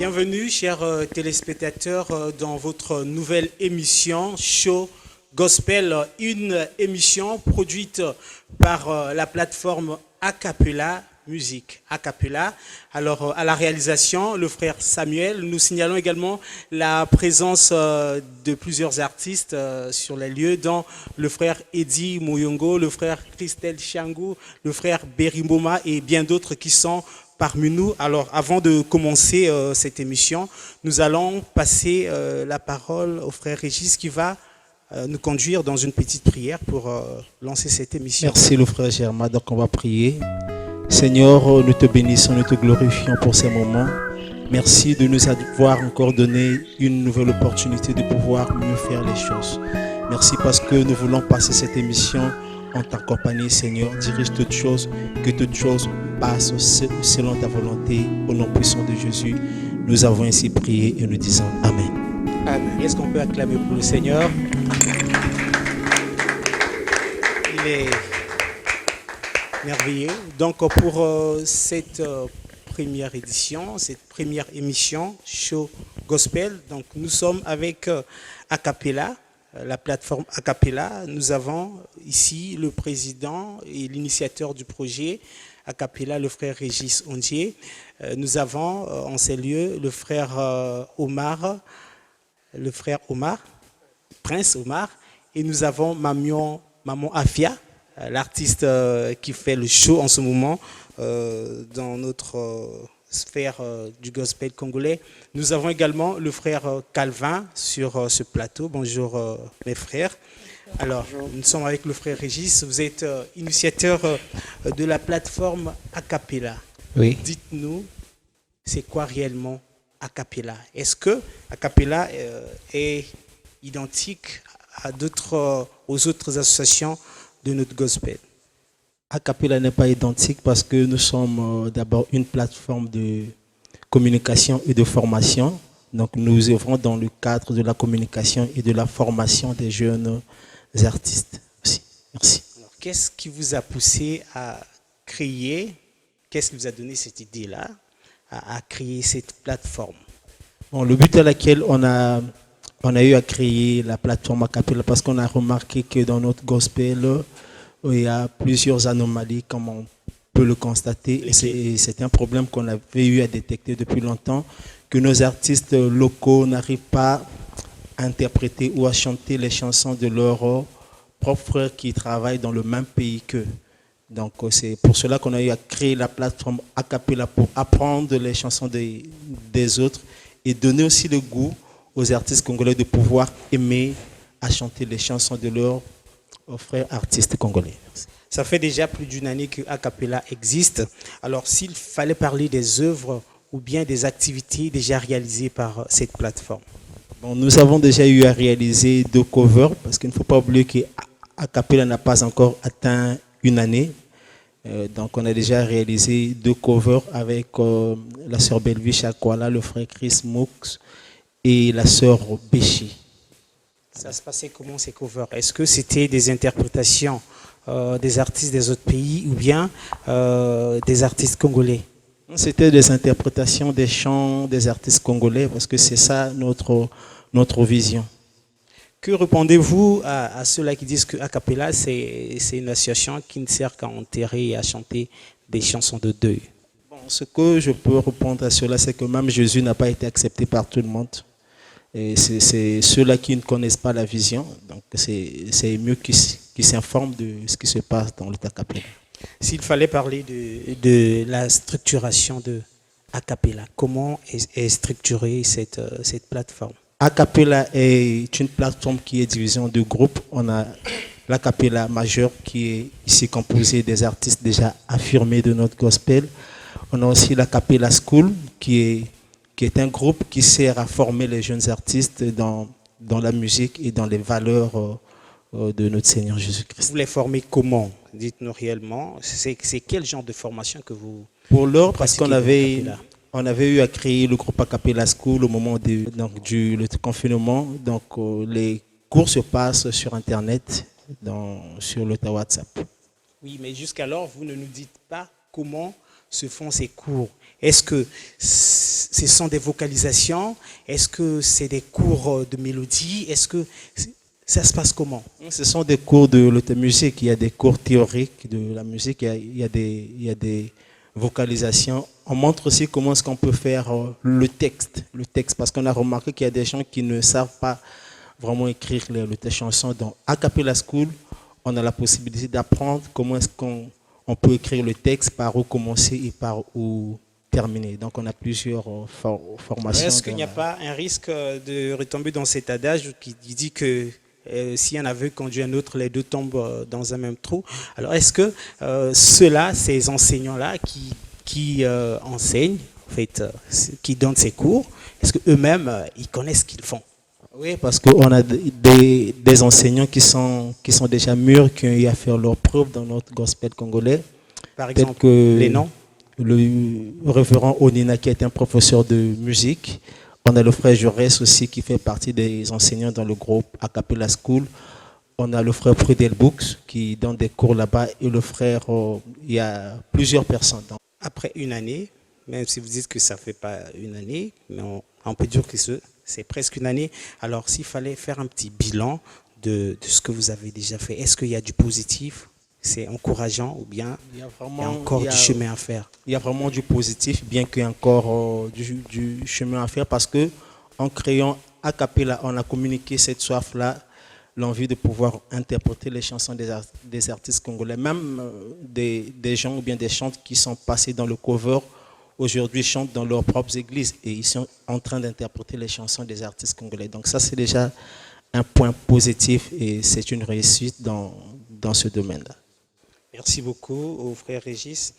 Bienvenue, chers téléspectateurs, dans votre nouvelle émission Show Gospel, une émission produite par la plateforme Acapella Musique. Acapella. Alors, à la réalisation, le frère Samuel. Nous signalons également la présence de plusieurs artistes sur les lieux, dont le frère Eddie Moyongo, le frère Christelle Chiangou, le frère Berimboma et bien d'autres qui sont parmi nous. Alors, avant de commencer cette émission, nous allons passer la parole au frère Régis qui va nous conduire dans une petite prière pour lancer cette émission. Merci le frère Germain. Donc, on va prier. Seigneur, nous te bénissons, nous te glorifions pour ces moments. Merci de nous avoir encore donné une nouvelle opportunité de pouvoir mieux faire les choses. Merci parce que nous voulons passer cette émission en ta compagnie, Seigneur. Dirige toutes choses, que toutes choses passent selon ta volonté. Au nom puissant de Jésus, nous avons ainsi prié et nous disons Amen. Amen. Est-ce qu'on peut acclamer pour le Seigneur? Il est merveilleux. Donc pour cette première édition, cette première émission Show Gospel, donc nous sommes avec Acapella, la plateforme Acapella. Nous avons ici le président et l'initiateur du projet Acapella, le frère Régis Ondier. Nous avons en ces lieux le frère Omar, Prince Omar, et nous avons Maman Afia, l'artiste qui fait le show en ce moment dans notre sphère du gospel congolais. Nous avons également le frère Calvin sur ce plateau. Bonjour mes frères. Alors, nous sommes avec le frère Régis. Vous êtes initiateur de la plateforme Acapella. Oui. Dites-nous, c'est quoi réellement Acapella? Est-ce que Acapella est identique aux autres associations de notre gospel? Acapella n'est pas identique parce que nous sommes d'abord une plateforme de communication et de formation. Donc nous œuvrons dans le cadre de la communication et de la formation des jeunes artistes aussi. Merci. Alors, qu'est-ce qui vous a poussé à créer, qu'est-ce qui vous a donné cette idée-là, à créer cette plateforme? Bon, le but à laquelle on a eu à créer la plateforme Acapella parce qu'on a remarqué que dans notre gospel, il y a plusieurs anomalies, comme on peut le constater. Et c'est un problème qu'on avait eu à détecter depuis longtemps, que nos artistes locaux n'arrivent pas à interpréter ou à chanter les chansons de leurs propres frères qui travaillent dans le même pays qu'eux. Donc c'est pour cela qu'on a eu à créer la plateforme Acapella pour apprendre les chansons des autres et donner aussi le goût aux artistes congolais de pouvoir aimer à chanter les chansons de leurs frères artistes congolais. Ça fait déjà plus d'une année que Acapella existe. Alors, s'il fallait parler des œuvres ou bien des activités déjà réalisées par cette plateforme? Bon, nous avons déjà eu à réaliser 2 covers parce qu'il ne faut pas oublier qu'Acapella n'a pas encore atteint une année. Donc, on a déjà réalisé 2 covers avec la sœur Belvi Chakwala, le frère Chris Moux et la sœur Béchi. Ça se passait comment ces covers? Est-ce que c'était des interprétations des artistes des autres pays ou bien des artistes congolais? C'était des interprétations des chants des artistes congolais parce que c'est ça notre vision. Que répondez-vous à ceux-là qui disent que Acapella c'est une association qui ne sert qu'à enterrer et à chanter des chansons de deuil? Bon, ce que je peux répondre à cela, c'est que même Jésus n'a pas été accepté par tout le monde. Et c'est ceux-là qui ne connaissent pas la vision. Donc c'est mieux qu'ils s'informent de ce qui se passe dans le Acapella. S'il fallait parler de la structuration de Acapella, comment est structurée cette plateforme? Acapella est une plateforme qui est divisée en 2 groupes. On a l'Acapella majeur qui est ici composé des artistes déjà affirmés de notre gospel. On a aussi l'Acapella School qui est un groupe qui sert à former les jeunes artistes dans la musique et dans les valeurs de notre Seigneur Jésus-Christ. Vous les formez comment? Dites-nous réellement. C'est quel genre de formation que vous... Pour l'heure, parce qu'on avait eu à créer le groupe Acapella School au moment du confinement. Donc les cours se passent sur Internet, sur le WhatsApp. Oui, mais jusqu'alors, vous ne nous dites pas comment se font ces cours? Est-ce que ce sont des vocalisations? Est-ce que c'est des cours de mélodie? Est-ce que ça se passe comment? Ce sont des cours de musique. Il y a des cours théoriques de la musique. Il y a des vocalisations. On montre aussi comment est-ce qu'on peut faire le texte. Le texte, parce qu'on a remarqué qu'il y a des gens qui ne savent pas vraiment écrire les chansons. Donc, à Cappella School, on a la possibilité d'apprendre comment est-ce qu'on peut écrire le texte, par où commencer et par où terminer. Donc, on a plusieurs formations. Est-ce qu'il n'y a pas un risque de retomber dans cet adage qui dit que si un aveugle conduit un autre, les deux tombent dans un même trou? Alors, est-ce que ceux-là, ces enseignants-là qui enseignent, en fait, qui donnent ces cours, est-ce qu'eux-mêmes, ils connaissent ce qu'ils font? Oui, parce qu'on a des enseignants qui sont déjà mûrs, qui ont eu à faire leurs preuves dans notre gospel congolais. Par exemple, les noms? Le révérend Onina, qui est un professeur de musique. On a le frère Jaurès aussi, qui fait partie des enseignants dans le groupe A Cappella School. On a le frère Prudel Books, qui donne des cours là-bas. Et le frère, il y a plusieurs personnes. Après une année, même si vous dites que ça ne fait pas une année, mais on peut dire que c'est presque une année. Alors, s'il fallait faire un petit bilan de ce que vous avez déjà fait, est-ce qu'il y a du positif? C'est encourageant ou bien il y a encore du chemin à faire? Il y a vraiment du positif, bien qu'il y ait encore du chemin à faire, parce que en créant A Cappella, on a communiqué cette soif-là, l'envie de pouvoir interpréter les chansons des artistes congolais, même des gens ou bien des chantes qui sont passés dans le cover, aujourd'hui chantent dans leurs propres églises et ils sont en train d'interpréter les chansons des artistes congolais. Donc ça, c'est déjà un point positif et c'est une réussite dans ce domaine-là. Merci beaucoup au frère Régis.